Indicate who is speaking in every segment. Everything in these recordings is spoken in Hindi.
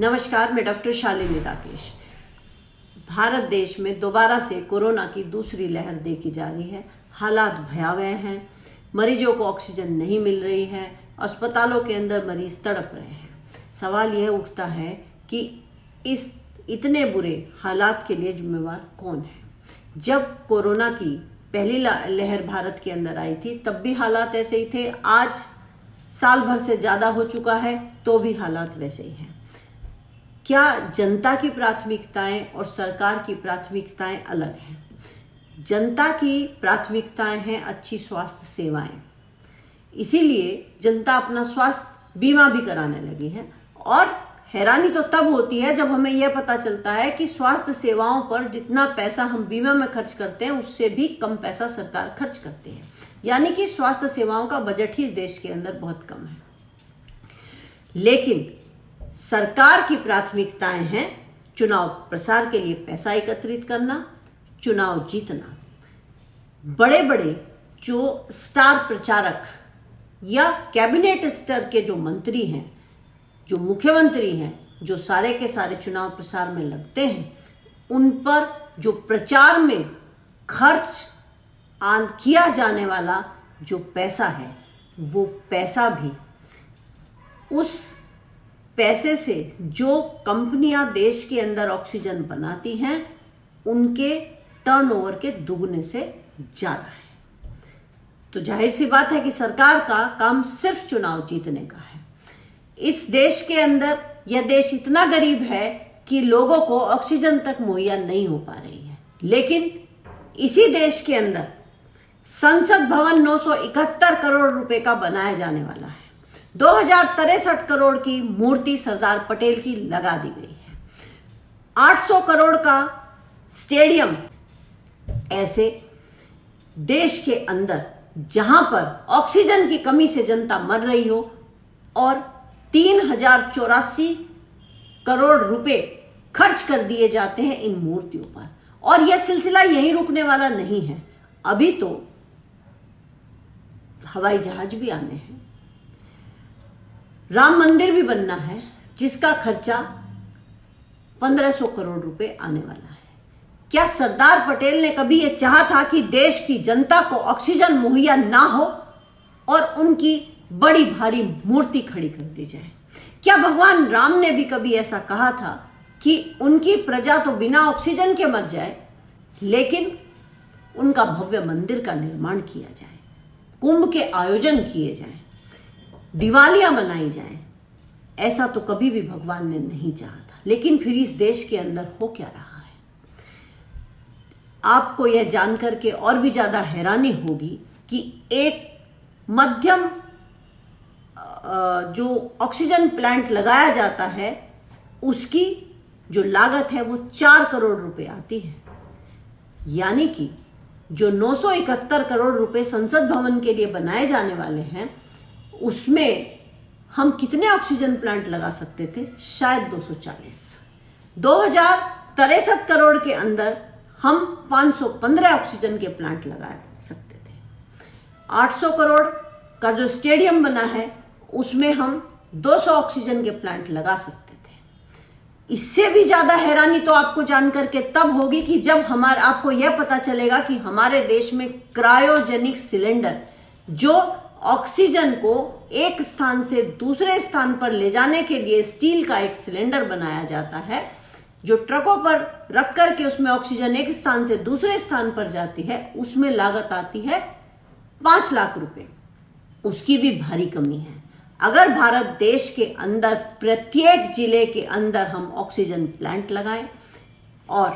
Speaker 1: नमस्कार, मैं डॉक्टर शालिनी राकेश। भारत देश में दोबारा से कोरोना की दूसरी लहर देखी जा रही है। हालात भयावह हैं, मरीजों को ऑक्सीजन नहीं मिल रही है, अस्पतालों के अंदर मरीज तड़प रहे हैं। सवाल यह उठता है कि इस इतने बुरे हालात के लिए जिम्मेवार कौन है। जब कोरोना की पहली लहर भारत के अंदर आई थी तब भी हालात ऐसे ही थे। आज साल भर से ज़्यादा हो चुका है तो भी हालात वैसे ही हैं। क्या जनता की प्राथमिकताएं और सरकार की प्राथमिकताएं अलग हैं? जनता की प्राथमिकताएं हैं अच्छी स्वास्थ्य सेवाएं, इसीलिए जनता अपना स्वास्थ्य बीमा भी कराने लगी है। और हैरानी तो तब होती है जब हमें यह पता चलता है कि स्वास्थ्य सेवाओं पर जितना पैसा हम बीमा में खर्च करते हैं उससे भी कम पैसा सरकार खर्च करती है। यानी कि स्वास्थ्य सेवाओं का बजट ही देश के अंदर बहुत कम है। लेकिन सरकार की प्राथमिकताएं हैं चुनाव प्रचार के लिए पैसा एकत्रित करना, चुनाव जीतना। बड़े बड़े जो स्टार प्रचारक या कैबिनेट स्तर के जो मंत्री हैं, जो मुख्यमंत्री हैं, जो सारे के सारे चुनाव प्रचार में लगते हैं, उन पर जो प्रचार में खर्च किया जाने वाला जो पैसा है, वो पैसा भी उस पैसे से जो कंपनियां देश के अंदर ऑक्सीजन बनाती हैं उनके टर्नओवर के दुगने से ज़्यादा है। तो जाहिर सी बात है कि सरकार का काम सिर्फ चुनाव जीतने का है। इस देश के अंदर यह देश इतना गरीब है कि लोगों को ऑक्सीजन तक मुहैया नहीं हो पा रही है। लेकिन इसी देश के अंदर संसद भवन 971 करोड़ रुपए का बनाया जाने वाला है। 2063 करोड़ की मूर्ति सरदार पटेल की लगा दी गई है। 800 करोड़ का स्टेडियम। ऐसे देश के अंदर जहां पर ऑक्सीजन की कमी से जनता मर रही हो और 3084 करोड़ रुपए खर्च कर दिए जाते हैं इन मूर्तियों पर। और यह सिलसिला यहीं रुकने वाला नहीं है। अभी तो हवाई जहाज भी आने हैं, राम मंदिर भी बनना है जिसका खर्चा 1500 करोड़ रुपए आने वाला है। क्या सरदार पटेल ने कभी यह चाहा था कि देश की जनता को ऑक्सीजन मुहैया ना हो और उनकी बड़ी भारी मूर्ति खड़ी कर दी जाए? क्या भगवान राम ने भी कभी ऐसा कहा था कि उनकी प्रजा तो बिना ऑक्सीजन के मर जाए, लेकिन उनका भव्य मंदिर का निर्माण किया जाए, कुंभ के आयोजन किए जाएं, दिवालियां मनाई जाएं? ऐसा तो कभी भी भगवान ने नहीं चाहा था। लेकिन फिर इस देश के अंदर हो क्या रहा है? आपको यह जानकर के और भी ज्यादा हैरानी होगी कि एक मध्यम जो ऑक्सीजन प्लांट लगाया जाता है उसकी जो लागत है वो 4 करोड़ रुपए आती है। यानी कि जो 971 करोड़ रुपए संसद भवन के लिए बनाए जाने वाले हैं उसमें हम कितने ऑक्सीजन प्लांट लगा सकते थे? शायद 240। 2063 करोड़ के अंदर हम 515 ऑक्सीजन के प्लांट लगा सकते थे। 800 करोड़ का जो स्टेडियम बना है उसमें हम 200 ऑक्सीजन के प्लांट लगा सकते थे। इससे भी ज्यादा हैरानी तो आपको जानकर के तब होगी कि जब आपको यह पता चलेगा कि हमारे देश में क्रायोजेनिक सिलेंडर, जो ऑक्सीजन को एक स्थान से दूसरे स्थान पर ले जाने के लिए स्टील का एक सिलेंडर बनाया जाता है, जो ट्रकों पर रख करके उसमें ऑक्सीजन एक स्थान से दूसरे स्थान पर जाती है, उसमें लागत आती है 5 लाख रुपए। उसकी भी भारी कमी है। अगर भारत देश के अंदर प्रत्येक जिले के अंदर हम ऑक्सीजन प्लांट लगाएं और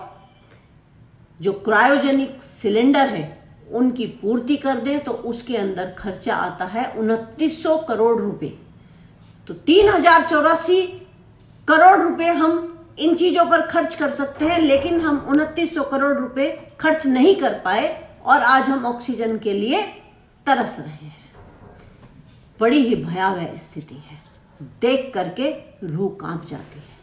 Speaker 1: जो क्रायोजेनिक सिलेंडर है उनकी पूर्ति कर दें तो उसके अंदर खर्चा आता है 2900 करोड़ रुपए। तो 3084 करोड़ रुपए हम इन चीजों पर खर्च कर सकते हैं, लेकिन हम 2900 करोड़ रुपए खर्च नहीं कर पाए और आज हम ऑक्सीजन के लिए तरस रहे हैं। बड़ी ही भयावह स्थिति है, देख करके रूह कांप जाती है।